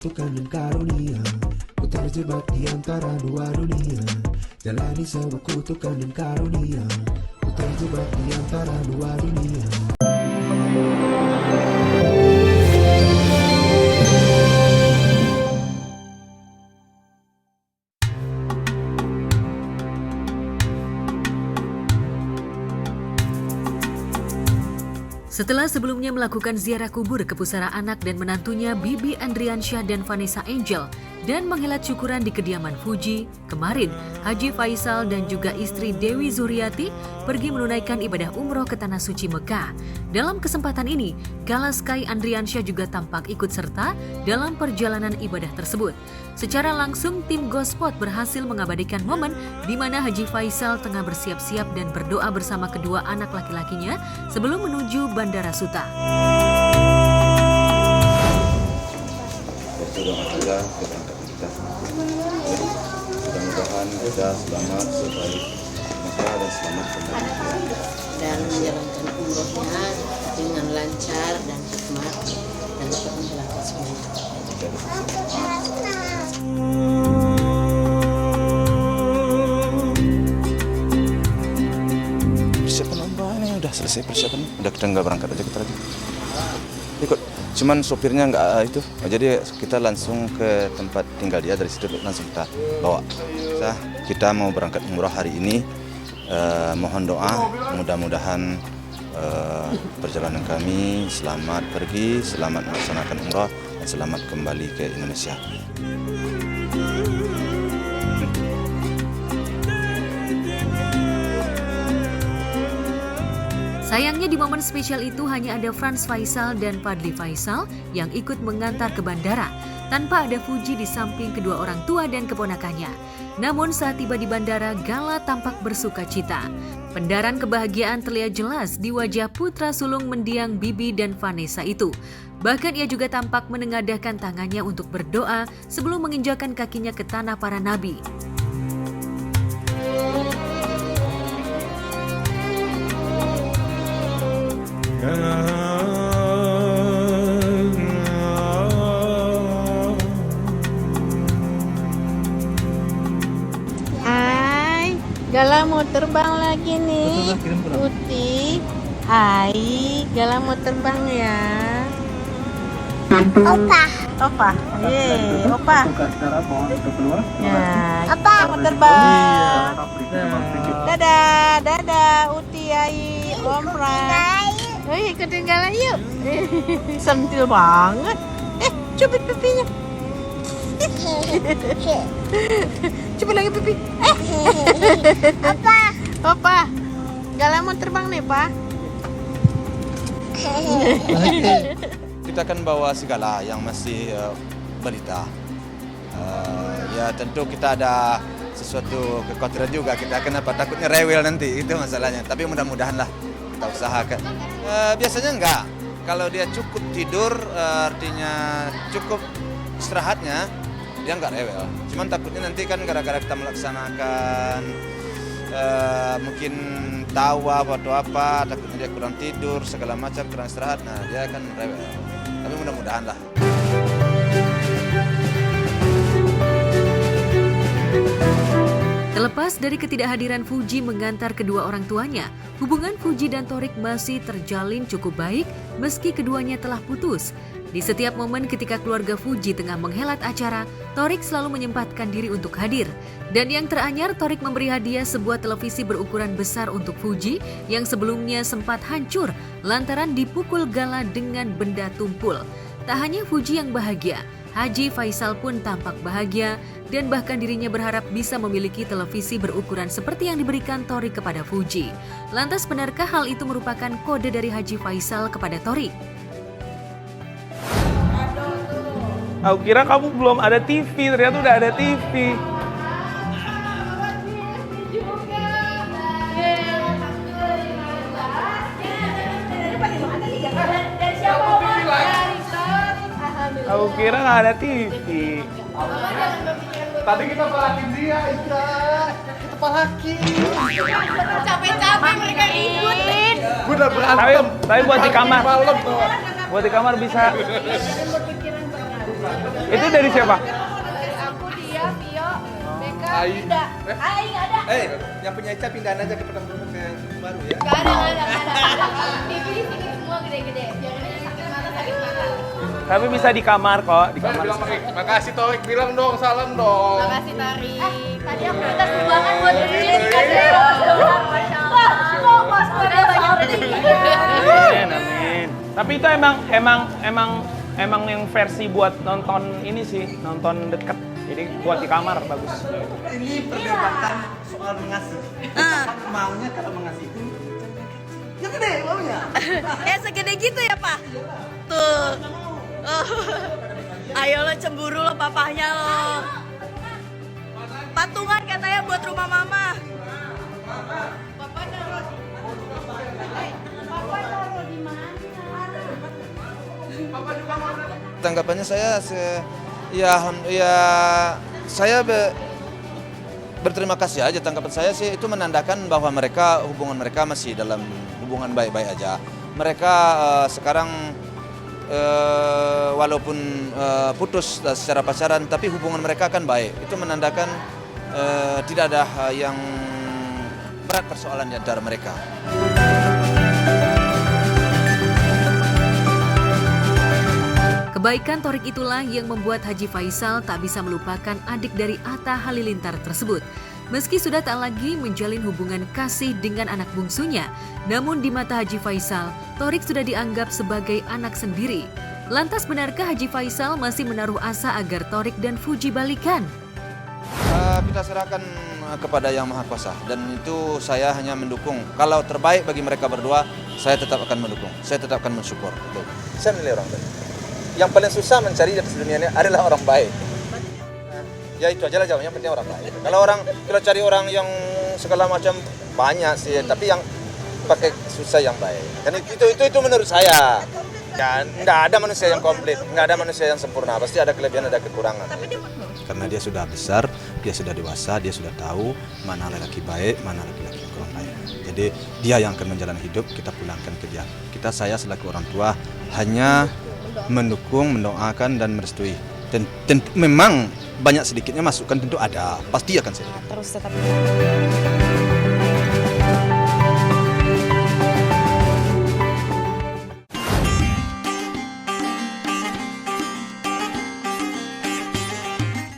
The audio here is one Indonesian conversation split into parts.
Tuhan dan karunia, ku terjebak di antara dua dunia. Jalani sebuah kutukan dan karunia, ku terjebak di antara dua dunia. Setelah sebelumnya melakukan ziarah kubur ke pusara anak dan menantunya Bibi Andriansyah dan Vanessa Angel dan menghelat syukuran di kediaman Fuji, kemarin Haji Faisal dan juga istri Dewi Zuriati pergi menunaikan ibadah umroh ke Tanah Suci Mekah. Dalam kesempatan ini, Gala Sky Andriansyah juga tampak ikut serta dalam perjalanan ibadah tersebut. Secara langsung, tim Gospot berhasil mengabadikan momen di mana Haji Faisal tengah bersiap-siap dan berdoa bersama kedua anak laki-lakinya sebelum menuju Bandara Suta. Alhamdulillah keberangkatan kita. Mudah-mudahan kita selamat sampai Mekah dan selamat kembali. Dan menjalankan umrohnya dengan lancar dan hikmat dan dapat menjalankan semuanya. Persiapan umroh ini udah selesai persiapan. Udah kita nggak berangkat aja kita lagi. Ikut. Cuman sopirnya nggak itu. Jadi kita langsung ke tempat tinggal dia, dari situ langsung kita bawa. Kita mau berangkat umroh hari ini. Mohon doa, mudah-mudahan perjalanan kami selamat pergi, selamat melaksanakan umrah, dan selamat kembali ke Indonesia. Sayangnya di momen spesial itu hanya ada Franz Faisal dan Fadli Faisal yang ikut mengantar ke bandara, tanpa ada Fuji di samping kedua orang tua dan keponakannya. Namun saat tiba di bandara, Gala tampak bersuka cita. Pendaran kebahagiaan terlihat jelas di wajah putra sulung mendiang Bibi dan Vanessa itu. Bahkan ia juga tampak menengadahkan tangannya untuk berdoa sebelum menginjakkan kakinya ke tanah para nabi. Hai, Gala mau terbang lagi nih. Putih. Hai, Gala mau terbang ya. Opa. Yeay, Opa. Ya, Opa mau terbang. Dadah, Uti, Ai, Om Pran. Ikutin Gala yuk. Sentil banget. Cubit pipinya. Coba lagi pipi. Opa. Gala mau terbang nih, Pak. Kita akan bawa segala yang masih balita. Ya tentu kita ada sesuatu kekhawatiran juga. Kita kenapa takutnya rewel nanti, itu masalahnya. Tapi mudah-mudahan lah kita usahakan. Biasanya enggak. Kalau dia cukup tidur, artinya cukup istirahatnya, dia nggak rewel. Cuman takutnya nanti kan gara-gara kita melaksanakan mungkin tawa atau apa, takutnya dia kurang tidur, segala macam, kurang istirahat, nah dia akan rewel. Tapi mudah-mudahan lah. Terlepas dari ketidakhadiran Fuji mengantar kedua orang tuanya, hubungan Fuji dan Thorik masih terjalin cukup baik meski keduanya telah putus. Di setiap momen ketika keluarga Fuji tengah menghelat acara, Thorik selalu menyempatkan diri untuk hadir. Dan yang teranyar, Thorik memberi hadiah sebuah televisi berukuran besar untuk Fuji yang sebelumnya sempat hancur lantaran dipukul Gala dengan benda tumpul. Tak hanya Fuji yang bahagia, Haji Faisal pun tampak bahagia dan bahkan dirinya berharap bisa memiliki televisi berukuran seperti yang diberikan Thorik kepada Fuji. Lantas benarkah hal itu merupakan kode dari Haji Faisal kepada Thorik? Aku kira kamu belum ada TV, ternyata udah ada TV. Aku kira nggak ada TV. Tadi kita palakin dia, Ika. Kita palakin. Capek-capek mereka ikutin. Gue udah berantem. Tapi buat di kamar. Buat di kamar bisa. Itu dari siapa? Aku, dia, Vio, Beka, Ai. Ida. Ai nggak ada. Yang punya Ica pindahan aja ke Padang Rumput ke baru ya. Nggak ada. TV di sini semua gede-gede. Jangan aja sakit mata. Kami bisa di kamar kok, di kamar. Makasih Torik, bilang dong, salam dong. Makasih Tari. Tadi aku minta sumbangan buat beli dikasih Masya Allah. Kok mas pada banyak rezeki. Amin. Tapi itu emang yang versi buat nonton ini sih, nonton deket. Jadi buat di kamar bagus. Ini perdebatan soal mengasih. Maunya kalau mengasih itu yang gede maunya. Segede gitu ya Pak? Tuh. Ayo lo cemburu lo papahnya lo. Patungan katanya buat rumah mama. Papa naruh di mana? Tanggapannya saya berterima kasih aja. Tanggapan saya sih itu menandakan bahwa hubungan mereka masih dalam hubungan baik-baik aja. Mereka sekarang walaupun putus secara pacaran, tapi hubungan mereka kan baik. Itu menandakan tidak ada yang berat persoalan di antara mereka. Kebaikan Torik itulah yang membuat Haji Faisal tak bisa melupakan adik dari Atta Halilintar tersebut. Meski sudah tak lagi menjalin hubungan kasih dengan anak bungsunya, namun di mata Haji Faisal, Torik sudah dianggap sebagai anak sendiri. Lantas benarkah Haji Faisal masih menaruh asa agar Torik dan Fuji balikan? Kita serahkan kepada Yang Maha Kuasa, dan itu saya hanya mendukung. Kalau terbaik bagi mereka berdua, saya tetap akan mendukung. Saya tetap akan mensupport. Saya menilai orang baik. Yang paling susah mencari di dunia ini adalah orang baik. Ya itu aja lah jawabnya, penting orang baik. Kalau cari orang yang segala macam banyak sih, tapi yang pakai susah yang baik. Dan itu menurut saya. Ya, nggak ada manusia yang komplit, nggak ada manusia yang sempurna. Pasti ada kelebihan, ada kekurangan. Karena dia sudah besar, dia sudah dewasa, dia sudah tahu mana lelaki baik, mana laki-laki yang kurang baik. Jadi dia yang akan menjalani hidup, kita pulangkan ke dia. Saya selaku orang tua hanya mendukung, mendoakan dan merestui. Dan memang banyak sedikitnya masukan tentu ada, pasti akan saya Terus tetap.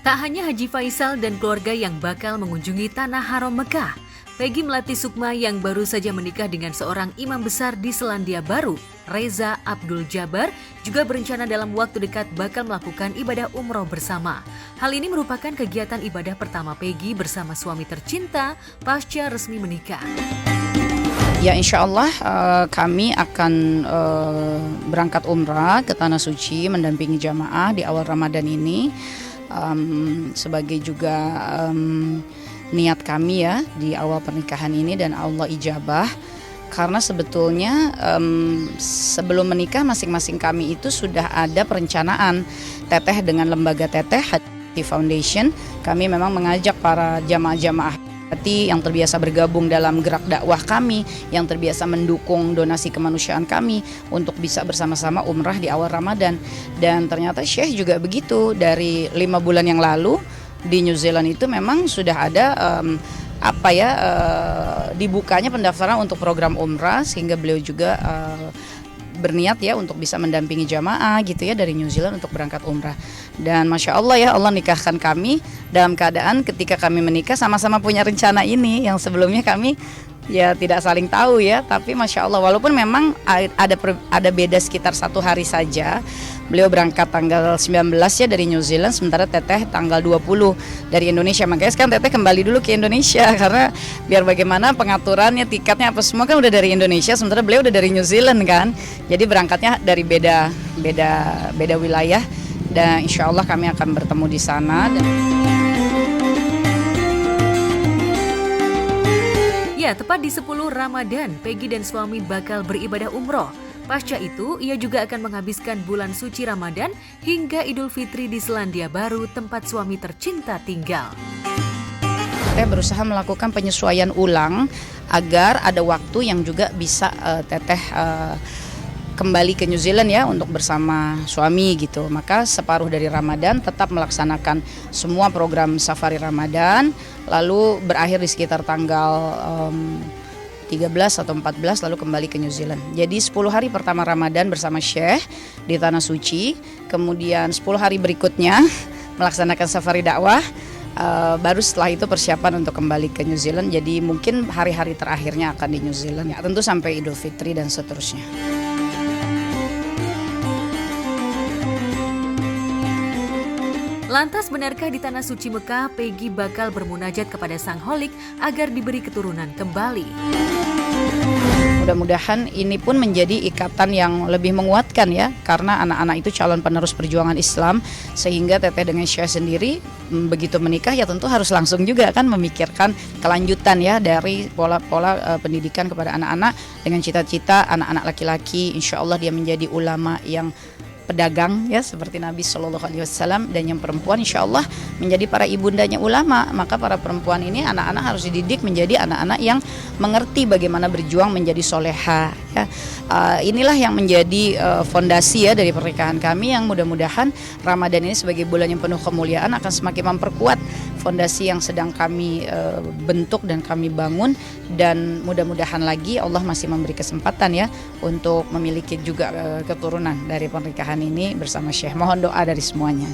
Tak hanya Haji Faisal dan keluarga yang bakal mengunjungi Tanah Haram Mekah, Peggy Melati Sukma yang baru saja menikah dengan seorang imam besar di Selandia Baru, Reza Abdul Jabar, juga berencana dalam waktu dekat bakal melakukan ibadah umroh bersama. Hal ini merupakan kegiatan ibadah pertama Peggy bersama suami tercinta pasca resmi menikah. Ya, insya Allah kami akan berangkat umrah ke Tanah Suci mendampingi jamaah di awal Ramadan ini. Sebagai juga niat kami ya di awal pernikahan ini, dan Allah ijabah karena sebetulnya sebelum menikah masing-masing kami itu sudah ada perencanaan. Teteh dengan lembaga Teteh Hati Foundation, kami memang mengajak para jamaah-jamaah hati yang terbiasa bergabung dalam gerak dakwah kami, yang terbiasa mendukung donasi kemanusiaan kami untuk bisa bersama-sama umrah di awal Ramadan. Dan ternyata Syekh juga begitu, dari 5 bulan yang lalu di New Zealand itu memang sudah ada dibukanya pendaftaran untuk program umrah, sehingga beliau juga berniat ya untuk bisa mendampingi jamaah gitu ya dari New Zealand untuk berangkat umrah. Dan Masya Allah ya, Allah nikahkan kami dalam keadaan ketika kami menikah sama-sama punya rencana ini, yang sebelumnya kami ya tidak saling tahu ya. Tapi Masya Allah, walaupun memang ada beda sekitar 1 hari saja. Beliau berangkat tanggal 19 ya dari New Zealand, sementara Teteh tanggal 20 dari Indonesia. Makanya sekarang Teteh kembali dulu ke Indonesia karena biar bagaimana pengaturannya, tiketnya apa semua kan udah dari Indonesia, sementara beliau udah dari New Zealand kan. Jadi berangkatnya dari beda wilayah, dan insya Allah kami akan bertemu di sana. Ya, tepat di 10 Ramadan, Peggy dan suami bakal beribadah umroh. Pasca itu, ia juga akan menghabiskan bulan suci Ramadan hingga Idul Fitri di Selandia Baru, tempat suami tercinta tinggal. Teteh berusaha melakukan penyesuaian ulang agar ada waktu yang juga bisa Teteh kembali ke New Zealand ya untuk bersama suami gitu. Maka separuh dari Ramadan tetap melaksanakan semua program safari Ramadan, lalu berakhir di sekitar tanggal 13 atau 14 lalu kembali ke New Zealand. Jadi 10 hari pertama Ramadan bersama Syekh di Tanah Suci, kemudian 10 hari berikutnya melaksanakan safari dakwah, baru setelah itu persiapan untuk kembali ke New Zealand. Jadi mungkin hari-hari terakhirnya akan di New Zealand ya, tentu sampai Idul Fitri dan seterusnya. Lantas benarkah di Tanah Suci Mekah, Peggy bakal bermunajat kepada Sang Holik agar diberi keturunan kembali? Mudah-mudahan ini pun menjadi ikatan yang lebih menguatkan ya, karena anak-anak itu calon penerus perjuangan Islam, sehingga Teteh dengan Syekh sendiri begitu menikah ya tentu harus langsung juga kan memikirkan kelanjutan ya dari pola-pola pendidikan kepada anak-anak dengan cita-cita anak-anak laki-laki insya Allah dia menjadi ulama yang pedagang ya seperti Nabi Shallallahu Alaihi Wasallam, dan yang perempuan insya Allah menjadi para ibundanya ulama. Maka para perempuan ini anak-anak harus dididik menjadi anak-anak yang mengerti bagaimana berjuang menjadi soleha ya. Inilah yang menjadi fondasi ya dari pernikahan kami, yang mudah-mudahan Ramadan ini sebagai bulan yang penuh kemuliaan akan semakin memperkuat fondasi yang sedang kami bentuk dan kami bangun, dan mudah-mudahan lagi Allah masih memberi kesempatan ya untuk memiliki juga keturunan dari pernikahan ini bersama Syekh. Mohon doa dari semuanya.